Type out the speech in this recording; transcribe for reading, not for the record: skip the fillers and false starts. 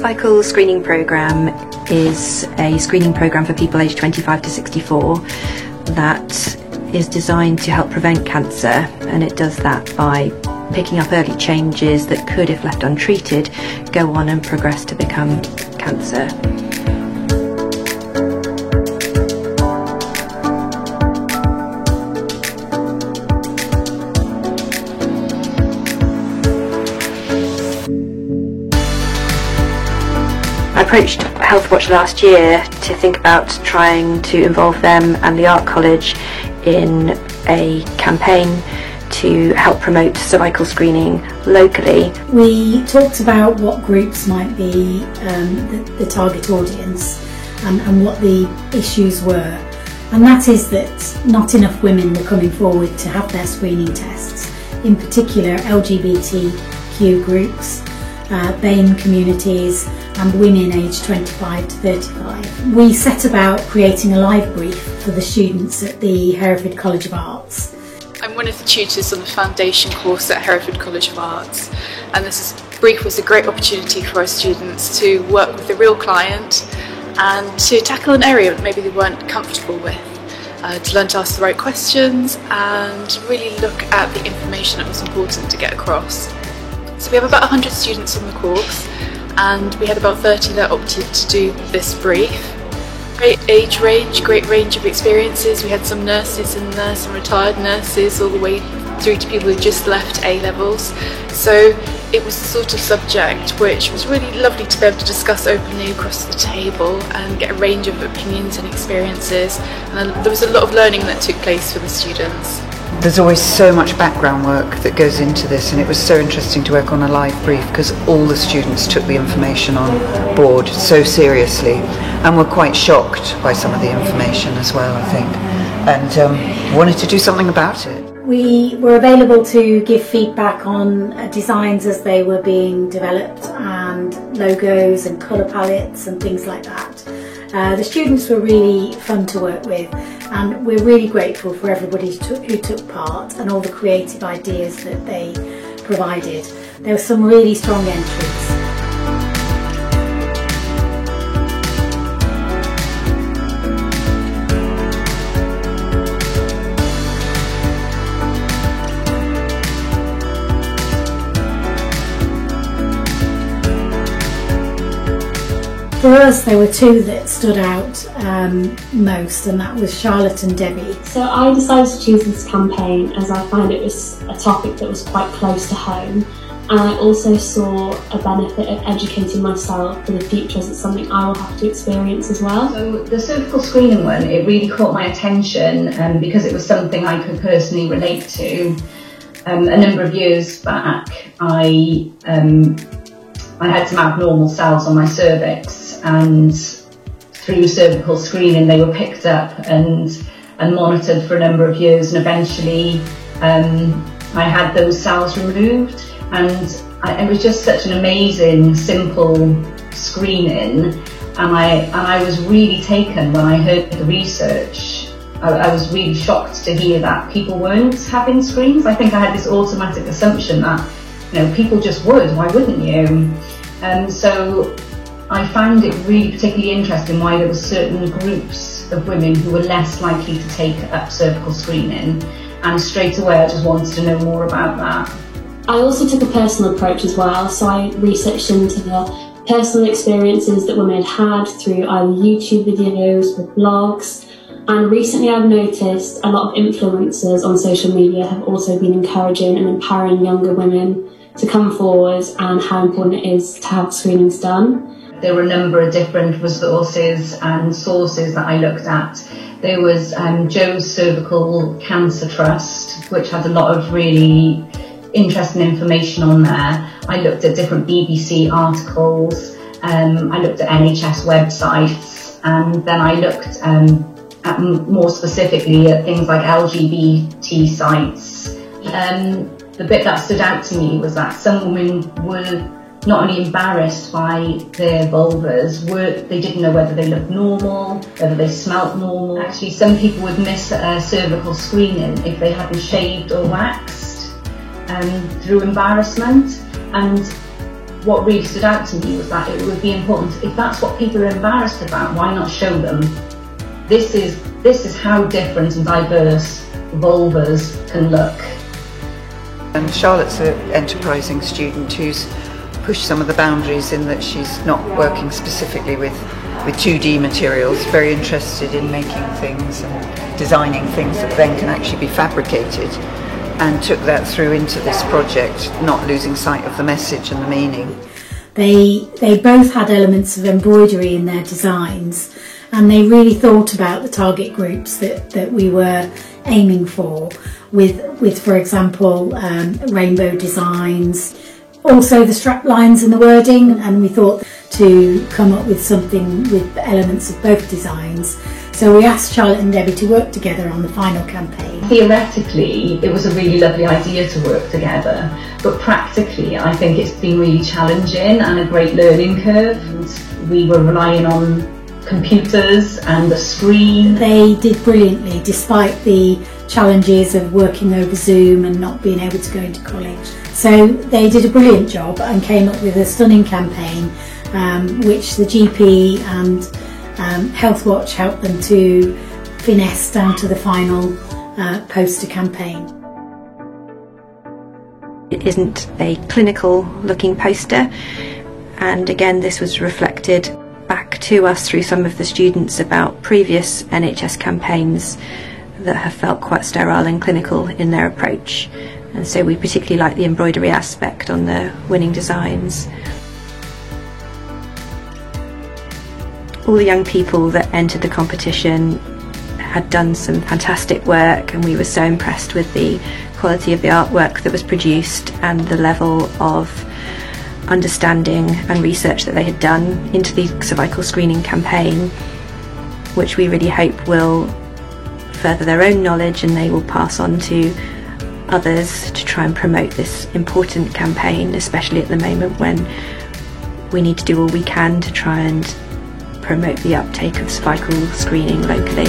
cervical screening programme is a screening programme for people aged 25 to 64 that is designed to help prevent cancer, and it does that by picking up early changes that could, if left untreated, go on and progress to become cancer. I approached Healthwatch last year to think about trying to involve them and the Art College in a campaign to help promote cervical screening locally. We talked about what groups might be the target audience and what the issues were, and that is that not enough women were coming forward to have their screening tests, in particular LGBTQ groups, BAME communities and women aged 25 to 35. We set about creating a live brief for the students at the Hereford College of Arts. I'm one of the tutors on the foundation course at Hereford College of Arts, and this brief was a great opportunity for our students to work with a real client and to tackle an area that maybe they weren't comfortable with, to learn to ask the right questions and really look at the information that was important to get across. So we have about 100 students on the course, and we had about 30 that opted to do this brief. Great age range, great range of experiences. We had some nurses in there, some retired nurses, all the way through to people who just left A-levels. So it was the sort of subject which was really lovely to be able to discuss openly across the table and get a range of opinions and experiences. And there was a lot of learning that took place for the students. There's always so much background work that goes into this, and it was so interesting to work on a live brief because all the students took the information on board so seriously and were quite shocked by some of the information as well, I think, and wanted to do something about it. We were available to give feedback on designs as they were being developed, and logos and colour palettes and things like that. The students were really fun to work with, and we're really grateful for everybody who took part and all the creative ideas that they provided. There were some really strong entries. For us, there were two that stood out most, and that was Charlotte and Debbie. So I decided to choose this campaign as I found it was a topic that was quite close to home, and I also saw a benefit of educating myself for the future, as it's something I will have to experience as well. So the cervical screening one, it really caught my attention because it was something I could personally relate to. A number of years back, I had some abnormal cells on my cervix, and through cervical screening they were picked up and monitored for a number of years, and eventually I had those cells removed, and it was just such an amazing, simple screening, and I was really taken when I heard the research. I was really shocked to hear that people weren't having screens. I think I had this automatic assumption that, you know, people just would, why wouldn't you? So I found it really particularly interesting why there were certain groups of women who were less likely to take up cervical screening, and straight away I just wanted to know more about that. I also took a personal approach as well, so I researched into the personal experiences that women had through either YouTube videos or blogs, and recently I've noticed a lot of influencers on social media have also been encouraging and empowering younger women to come forward and how important it is to have screenings done. There were a number of different resources and sources that I looked at. There was Joe's Cervical Cancer Trust, which had a lot of really interesting information on there. I looked at different BBC articles, I looked at NHS websites, and then I looked at more specifically at things like LGBT sites. The bit that stood out to me was that some women were not only embarrassed by their vulvas, they didn't know whether they looked normal, whether they smelt normal. Actually, some people would miss a cervical screening if they hadn't shaved or waxed through embarrassment. And what really stood out to me was that it would be important, if that's what people are embarrassed about, why not show them? This is how different and diverse vulvas can look. And Charlotte's an enterprising student who's pushed some of the boundaries in that she's not working specifically with 2D materials, very interested in making things and designing things that then can actually be fabricated, and took that through into this project, not losing sight of the message and the meaning. They both had elements of embroidery in their designs, and they really thought about the target groups that we were aiming for, with for example, rainbow designs, also the strap lines and the wording, and we thought to come up with something with elements of both designs. So we asked Charlotte and Debbie to work together on the final campaign. Theoretically, it was a really lovely idea to work together, but practically I think it's been really challenging and a great learning curve. We were relying on computers and a screen. They did brilliantly despite the challenges of working over Zoom and not being able to go into college. So they did a brilliant job and came up with a stunning campaign, which the GP and Healthwatch helped them to finesse down to the final poster campaign. It isn't a clinical looking poster, and again this was reflected back to us through some of the students about previous NHS campaigns that have felt quite sterile and clinical in their approach, and so we particularly like the embroidery aspect on the winning designs. All the young people that entered the competition had done some fantastic work, and we were so impressed with the quality of the artwork that was produced and the level of understanding and research that they had done into the cervical screening campaign, which we really hope will further their own knowledge, and they will pass on to others to try and promote this important campaign, especially at the moment when we need to do all we can to try and promote the uptake of cervical screening locally.